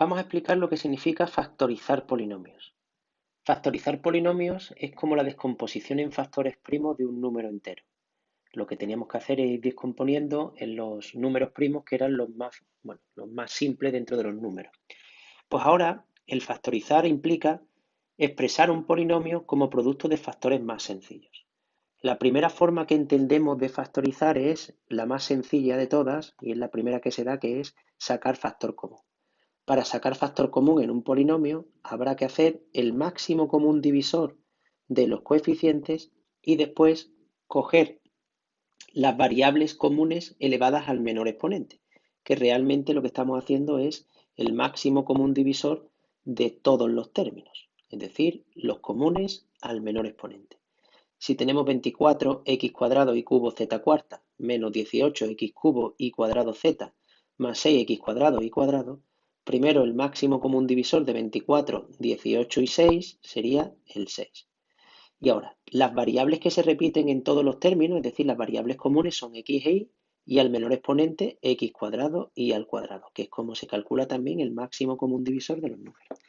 Vamos a explicar lo que significa factorizar polinomios. Factorizar polinomios es como la descomposición en factores primos de un número entero. Lo que teníamos que hacer es ir descomponiendo en los números primos que eran los más simples dentro de los números. Pues ahora el factorizar implica expresar un polinomio como producto de factores más sencillos. La primera forma que entendemos de factorizar es la más sencilla de todas y es la primera que se da, que es sacar factor común. Para sacar factor común en un polinomio habrá que hacer el máximo común divisor de los coeficientes y después coger las variables comunes elevadas al menor exponente, que realmente lo que estamos haciendo es el máximo común divisor de todos los términos, es decir, los comunes al menor exponente. Si tenemos 24x cuadrado y cubo z cuarta menos 18x cubo y cuadrado z más 6x cuadrado y cuadrado, primero el máximo común divisor de 24, 18 y 6 sería el 6. Y ahora, las variables que se repiten en todos los términos, es decir, las variables comunes son x e y al menor exponente x cuadrado y al cuadrado, que es como se calcula también el máximo común divisor de los números.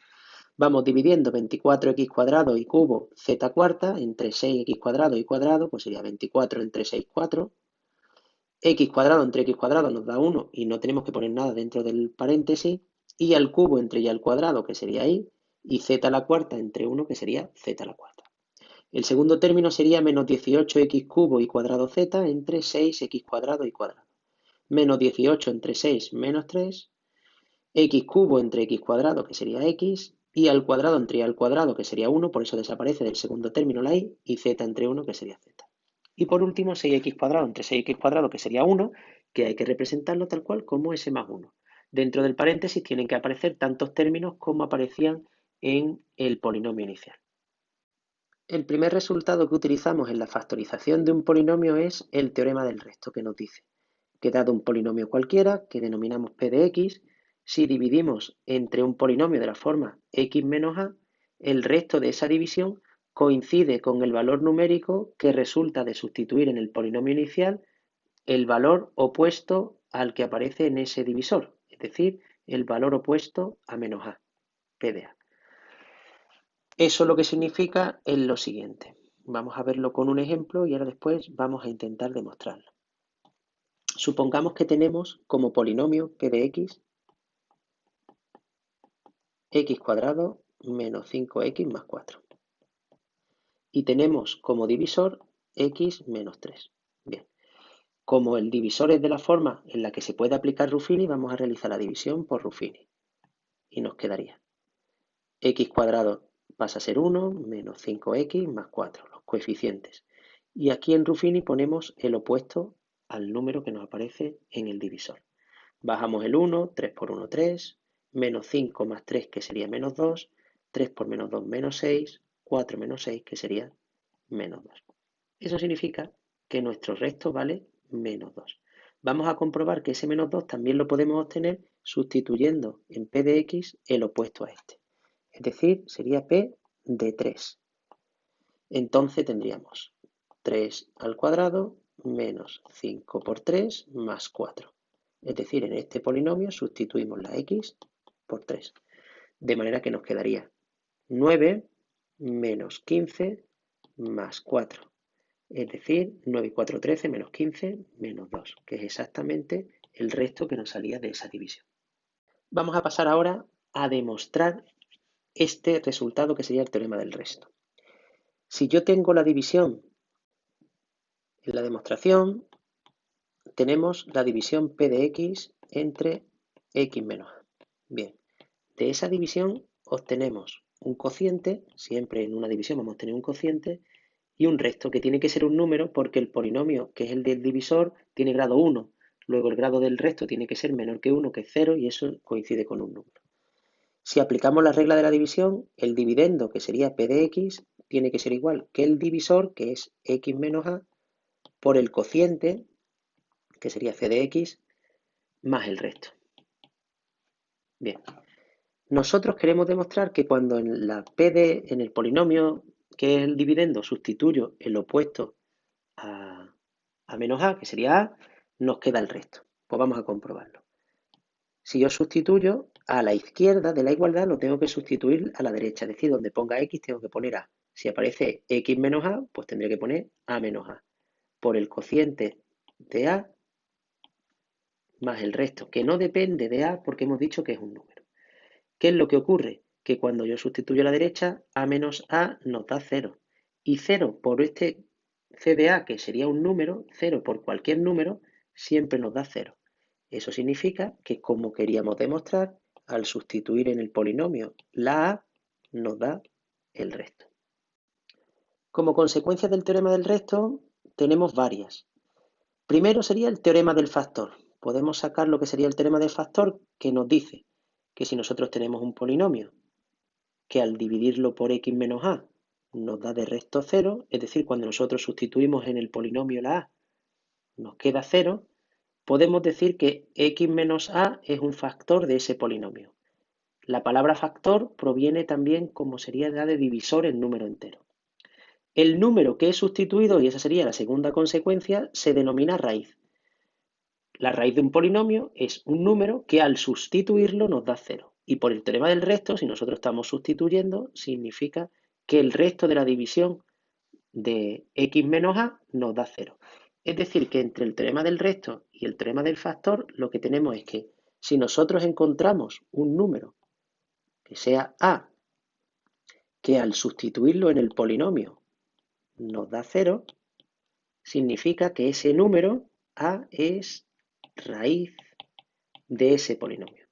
Vamos dividiendo 24x cuadrado y cubo z cuarta entre 6x cuadrado, pues sería 24 entre 6, 4. X cuadrado entre x cuadrado nos da 1 y no tenemos que poner nada dentro del paréntesis. Y al cubo entre y al cuadrado, que sería y z a la cuarta entre 1, que sería z a la cuarta. El segundo término sería menos 18x cubo y cuadrado z entre 6x cuadrado y cuadrado. Menos 18 entre 6 menos 3, x cubo entre x cuadrado, que sería x, y al cuadrado entre y al cuadrado, que sería 1, por eso desaparece del segundo término la y z entre 1, que sería z. Y por último, 6x cuadrado entre 6x cuadrado, que sería 1, que hay que representarlo tal cual como s más 1. Dentro del paréntesis tienen que aparecer tantos términos como aparecían en el polinomio inicial. El primer resultado que utilizamos en la factorización de un polinomio es el teorema del resto, que nos dice que dado un polinomio cualquiera, que denominamos p de x, si dividimos entre un polinomio de la forma x menos a, el resto de esa división coincide con el valor numérico que resulta de sustituir en el polinomio inicial el valor opuesto al que aparece en ese divisor, es decir, el valor opuesto a menos a, p de a. Eso lo que significa es lo siguiente. Vamos a verlo con un ejemplo y ahora después vamos a intentar demostrarlo. Supongamos que tenemos como polinomio p de x cuadrado menos 5x más 4. Y tenemos como divisor x menos 3. Bien, como el divisor es de la forma en la que se puede aplicar Ruffini, vamos a realizar la división por Ruffini. Y nos quedaría x cuadrado pasa a ser 1 menos 5x más 4, los coeficientes. Y aquí en Ruffini ponemos el opuesto al número que nos aparece en el divisor. Bajamos el 1, 3 por 1, 3, menos 5 más 3, que sería menos 2, 3 por menos 2, menos 6, 4 menos 6, que sería menos 2. Eso significa que nuestro resto vale menos 2. Vamos a comprobar que ese menos 2 también lo podemos obtener sustituyendo en p de x el opuesto a este. Es decir, sería p de 3. Entonces tendríamos 3 al cuadrado menos 5 por 3 más 4. Es decir, en este polinomio sustituimos la x por 3. De manera que nos quedaría 9 menos 15 más 4. Es decir, 9 y 4, 13 menos 15 menos 2, que es exactamente el resto que nos salía de esa división. Vamos a pasar ahora a demostrar este resultado que sería el teorema del resto. Si yo tengo la división en la demostración, tenemos la división p de x entre x menos a. Bien, de esa división obtenemos un cociente, siempre en una división vamos a tener un cociente, y un resto, que tiene que ser un número porque el polinomio, que es el del divisor, tiene grado 1. Luego el grado del resto tiene que ser menor que 1, que es 0, y eso coincide con un número. Si aplicamos la regla de la división, el dividendo, que sería p de x, tiene que ser igual que el divisor, que es x menos a, por el cociente, que sería c de x, más el resto. Bien, nosotros queremos demostrar que cuando en el polinomio, que es el dividendo, sustituyo el opuesto a menos a, que sería a, nos queda el resto. Pues vamos a comprobarlo. Si yo sustituyo a la izquierda de la igualdad lo tengo que sustituir a la derecha, es decir, donde ponga X tengo que poner A. Si aparece X menos A, pues tendré que poner A menos A, por el cociente de A más el resto, que no depende de A porque hemos dicho que es un número. ¿Qué es lo que ocurre? Que cuando yo sustituyo a la derecha, A menos A nos da 0. Y 0 por este C de A, que sería un número, 0 por cualquier número, siempre nos da 0. Eso significa que, como queríamos demostrar, al sustituir en el polinomio la A, nos da el resto. Como consecuencia del teorema del resto, tenemos varias. Primero sería el teorema del factor. Podemos sacar lo que sería el teorema del factor, que nos dice que si nosotros tenemos un polinomio que al dividirlo por x menos a nos da de resto 0, es decir, cuando nosotros sustituimos en el polinomio la a, nos queda 0, podemos decir que x menos a es un factor de ese polinomio. La palabra factor proviene también como sería la de divisor en número entero. El número que es sustituido, y esa sería la segunda consecuencia, se denomina raíz. La raíz de un polinomio es un número que al sustituirlo nos da 0. Y por el teorema del resto, si nosotros estamos sustituyendo, significa que el resto de la división de x menos a nos da 0. Es decir, que entre el teorema del resto y el teorema del factor, lo que tenemos es que si nosotros encontramos un número que sea a, que al sustituirlo en el polinomio nos da 0, significa que ese número a es raíz de ese polinomio.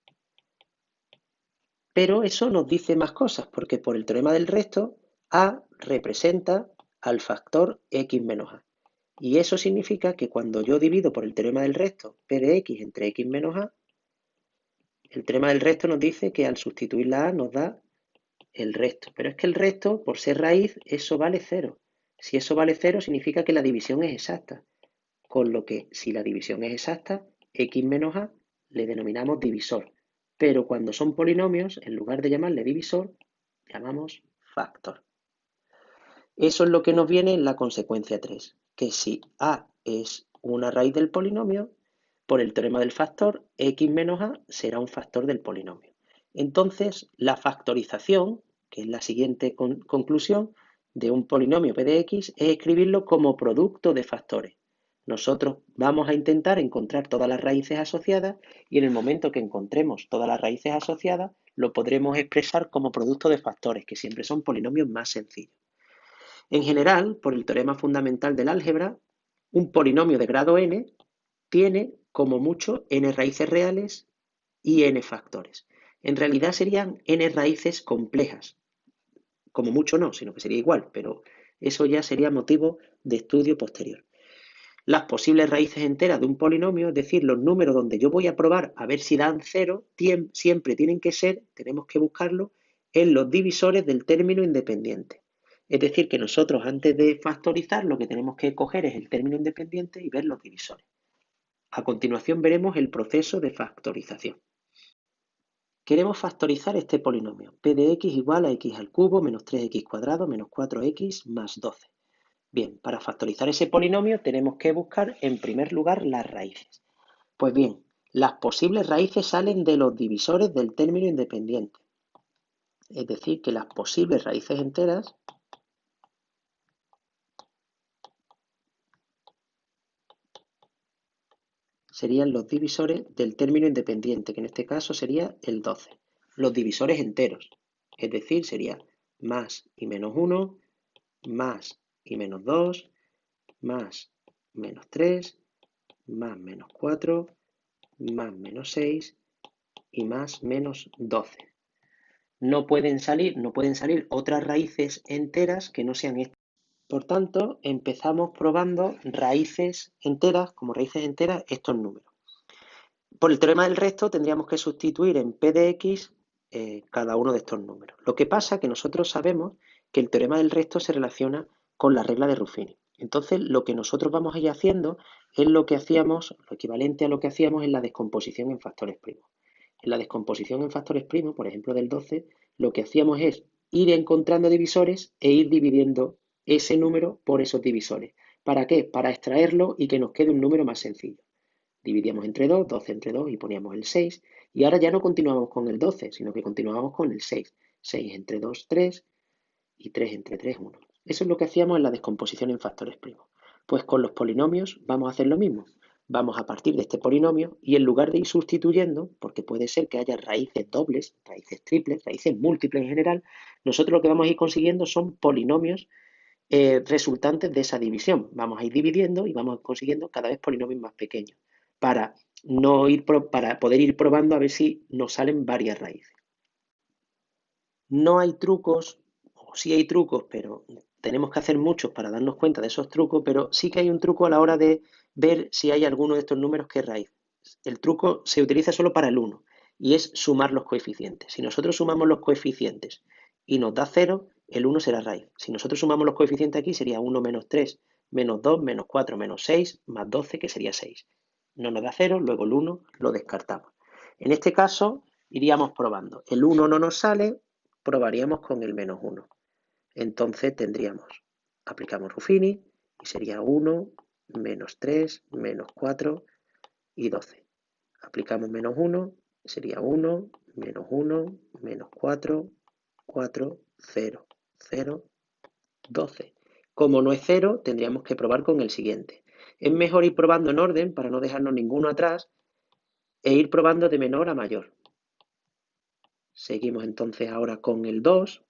Pero eso nos dice más cosas, porque por el teorema del resto, a representa al factor x menos a. Y eso significa que cuando yo divido por el teorema del resto p de x entre x menos a, el teorema del resto nos dice que al sustituir la a nos da el resto. Pero es que el resto, por ser raíz, eso vale 0. Si eso vale 0, significa que la división es exacta. Con lo que, si la división es exacta, x menos a le denominamos divisor. Pero cuando son polinomios, en lugar de llamarle divisor, llamamos factor. Eso es lo que nos viene en la consecuencia 3, que si a es una raíz del polinomio, por el teorema del factor, x menos a será un factor del polinomio. Entonces, la factorización, que es la siguiente conclusión de un polinomio p de x, es escribirlo como producto de factores. Nosotros vamos a intentar encontrar todas las raíces asociadas y en el momento que encontremos todas las raíces asociadas, lo podremos expresar como producto de factores, que siempre son polinomios más sencillos. En general, por el teorema fundamental del álgebra, un polinomio de grado n tiene como mucho n raíces reales y n factores. En realidad serían n raíces complejas. Como mucho no, sino que sería igual, pero eso ya sería motivo de estudio posterior. Las posibles raíces enteras de un polinomio, es decir, los números donde yo voy a probar a ver si dan 0, siempre tienen que ser, tenemos que buscarlo, en los divisores del término independiente. Es decir, que nosotros antes de factorizar lo que tenemos que coger es el término independiente y ver los divisores. A continuación veremos el proceso de factorización. Queremos factorizar este polinomio, p de x igual a x al cubo menos 3x cuadrado menos 4x más 12. Bien, para factorizar ese polinomio tenemos que buscar en primer lugar las raíces. Pues bien, las posibles raíces salen de los divisores del término independiente. Es decir, que las posibles raíces enteras serían los divisores del término independiente, que en este caso sería el 12. Los divisores enteros, es decir, sería más y menos 1, más y menos 2, más menos 3, más menos 4, más menos 6 y más menos 12. No pueden salir otras raíces enteras que no sean estas. Por tanto, empezamos probando raíces enteras, como raíces enteras, estos números. Por el teorema del resto tendríamos que sustituir en p de x cada uno de estos números. Lo que pasa es que nosotros sabemos que el teorema del resto se relaciona con la regla de Ruffini. Entonces, lo que nosotros vamos a ir haciendo es lo que hacíamos, lo equivalente a lo que hacíamos en la descomposición en factores primos. En la descomposición en factores primos, por ejemplo del 12, lo que hacíamos es ir encontrando divisores e ir dividiendo ese número por esos divisores. ¿Para qué? Para extraerlo y que nos quede un número más sencillo. Dividíamos entre 2, 12 entre 2 y poníamos el 6. Y ahora ya no continuamos con el 12, sino que continuamos con el 6. 6 entre 2, 3 y 3 entre 3, 1. Eso es lo que hacíamos en la descomposición en factores primos. Pues con los polinomios vamos a hacer lo mismo. Vamos a partir de este polinomio y en lugar de ir sustituyendo, porque puede ser que haya raíces dobles, raíces triples, raíces múltiples en general, nosotros lo que vamos a ir consiguiendo son polinomios resultantes de esa división. Vamos a ir dividiendo y vamos consiguiendo cada vez polinomios más pequeños para, para poder ir probando a ver si nos salen varias raíces. No hay trucos, o sí hay trucos, pero tenemos que hacer muchos para darnos cuenta de esos trucos, pero sí que hay un truco a la hora de ver si hay alguno de estos números que es raíz. El truco se utiliza solo para el 1 y es sumar los coeficientes. Si nosotros sumamos los coeficientes y nos da 0, el 1 será raíz. Si nosotros sumamos los coeficientes aquí sería 1 menos 3, menos 2, menos 4, menos 6, más 12, que sería 6. No nos da 0, luego el 1 lo descartamos. En este caso iríamos probando. El 1 no nos sale, probaríamos con el menos 1. Entonces tendríamos, aplicamos Ruffini y sería 1, menos 3, menos 4 y 12. Aplicamos menos 1, sería 1, menos 1, menos 4, 4, 0, 0, 12. Como no es 0, tendríamos que probar con el siguiente. Es mejor ir probando en orden para no dejarnos ninguno atrás e ir probando de menor a mayor. Seguimos entonces ahora con el 2.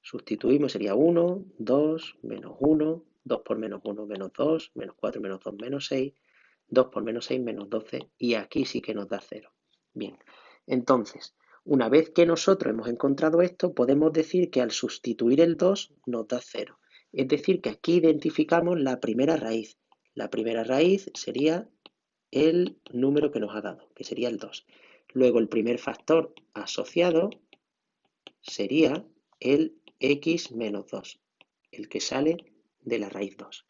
Sustituimos, sería 1, 2, menos 1, 2 por menos 1, menos 2, menos 4, menos 2, menos 6, 2 por menos 6, menos 12, y aquí sí que nos da 0. Bien, entonces, una vez que nosotros hemos encontrado esto, podemos decir que al sustituir el 2 nos da 0. Es decir, que aquí identificamos la primera raíz. La primera raíz sería el número que nos ha dado, que sería el 2. Luego el primer factor asociado sería el x menos 2, el que sale de la raíz 2.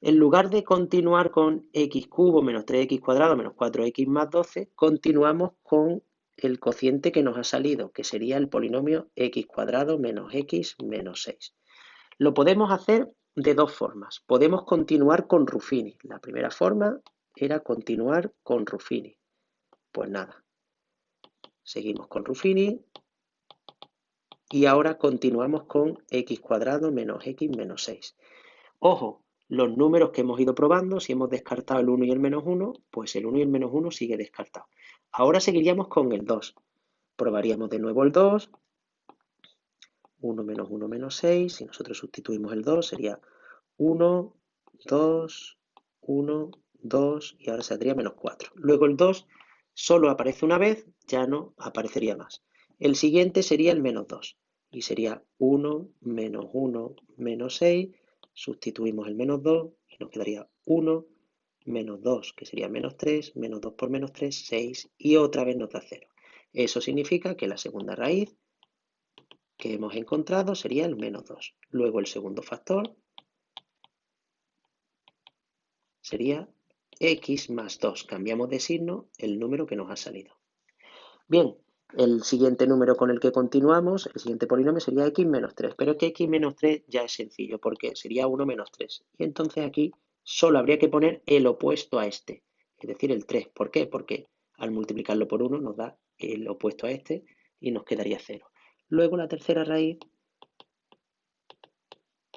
En lugar de continuar con x cubo menos 3x cuadrado menos 4x más 12, continuamos con el cociente que nos ha salido, que sería el polinomio x cuadrado menos x menos 6. Lo podemos hacer de dos formas. Podemos continuar con Ruffini. La primera forma era continuar con Ruffini. Pues nada, seguimos con Ruffini. Y ahora continuamos con x cuadrado menos x menos 6. Ojo, los números que hemos ido probando, si hemos descartado el 1 y el menos 1, pues el 1 y el menos 1 sigue descartado. Ahora seguiríamos con el 2. Probaríamos de nuevo el 2. 1 menos 1 menos 6. Si nosotros sustituimos el 2 sería 1, 2, 1, 2 y ahora saldría menos 4. Luego el 2 solo aparece una vez, ya no aparecería más. El siguiente sería el menos 2 y sería 1, menos 1, menos 6. Sustituimos el menos 2 y nos quedaría 1, menos 2, que sería menos 3, menos 2 por menos 3, 6 y otra vez nos da 0. Eso significa que la segunda raíz que hemos encontrado sería el menos 2. Luego el segundo factor sería x más 2. Cambiamos de signo el número que nos ha salido. Bien, el siguiente número con el que continuamos, el siguiente polinomio sería x menos 3. Pero es que x menos 3 ya es sencillo porque sería 1 menos 3. Y entonces aquí solo habría que poner el opuesto a este, es decir, el 3. ¿Por qué? Porque al multiplicarlo por 1 nos da el opuesto a este y nos quedaría 0. Luego la tercera raíz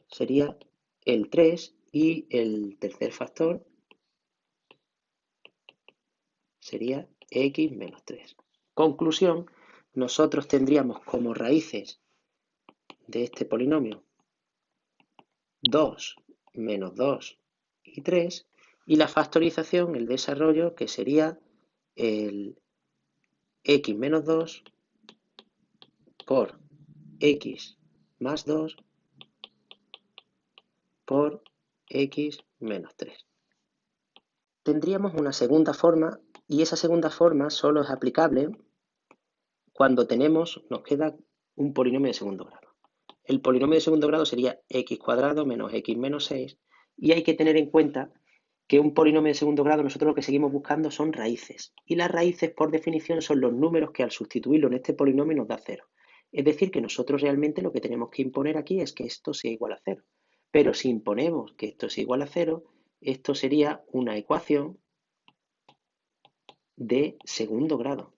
sería el 3 y el tercer factor sería x menos 3. Conclusión, nosotros tendríamos como raíces de este polinomio 2, menos 2 y 3, y la factorización, el desarrollo, que sería el x menos 2 por x más 2 por x menos 3. Tendríamos una segunda forma y esa segunda forma solo es aplicable cuando nos queda un polinomio de segundo grado. El polinomio de segundo grado sería x cuadrado menos x menos 6 y hay que tener en cuenta que un polinomio de segundo grado nosotros lo que seguimos buscando son raíces y las raíces por definición son los números que al sustituirlo en este polinomio nos da 0. Es decir que nosotros realmente lo que tenemos que imponer aquí es que esto sea igual a 0. Pero si imponemos que esto sea igual a 0, esto sería una ecuación de segundo grado,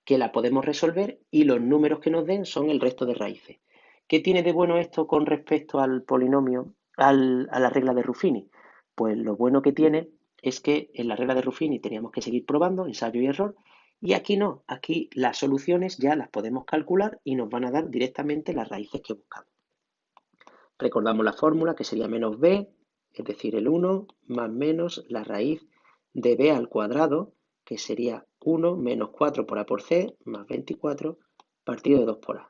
que la podemos resolver y los números que nos den son el resto de raíces. ¿Qué tiene de bueno esto con respecto al polinomio, a la regla de Ruffini? Pues lo bueno que tiene es que en la regla de Ruffini teníamos que seguir probando, ensayo y error, y aquí no, aquí las soluciones ya las podemos calcular y nos van a dar directamente las raíces que buscamos. Recordamos la fórmula que sería menos b, es decir, el 1 más menos la raíz de b al cuadrado, que sería 1 menos 4 por a por c más 24 partido de 2 por a.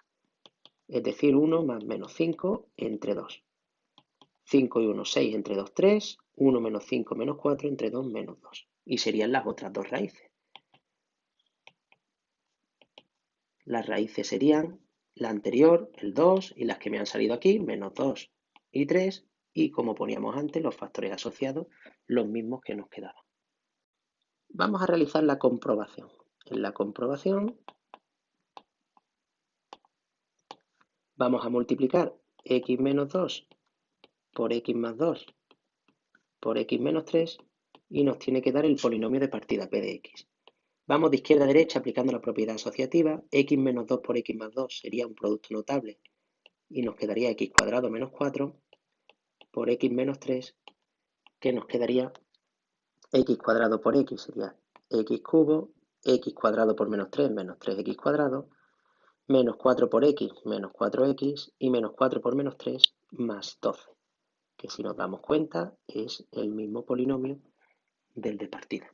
Es decir, 1 más menos 5 entre 2. 5 y 1, 6 entre 2, 3. 1 menos 5 menos 4 entre 2 menos 2. Y serían las otras dos raíces. Las raíces serían la anterior, el 2, y las que me han salido aquí, menos 2 y 3. Y como poníamos antes, los factores asociados, los mismos que nos quedaban. Vamos a realizar la comprobación. En la comprobación vamos a multiplicar x menos 2 por x más 2 por x menos 3 y nos tiene que dar el polinomio de partida p de x. Vamos de izquierda a derecha aplicando la propiedad asociativa. X menos 2 por x más 2 sería un producto notable y nos quedaría x cuadrado menos 4 por x menos 3, que nos quedaría x cuadrado por x sería x cubo, x cuadrado por menos 3x cuadrado, menos 4 por x, menos 4x, y menos 4 por menos 3, más 12, que si nos damos cuenta es el mismo polinomio del de partida.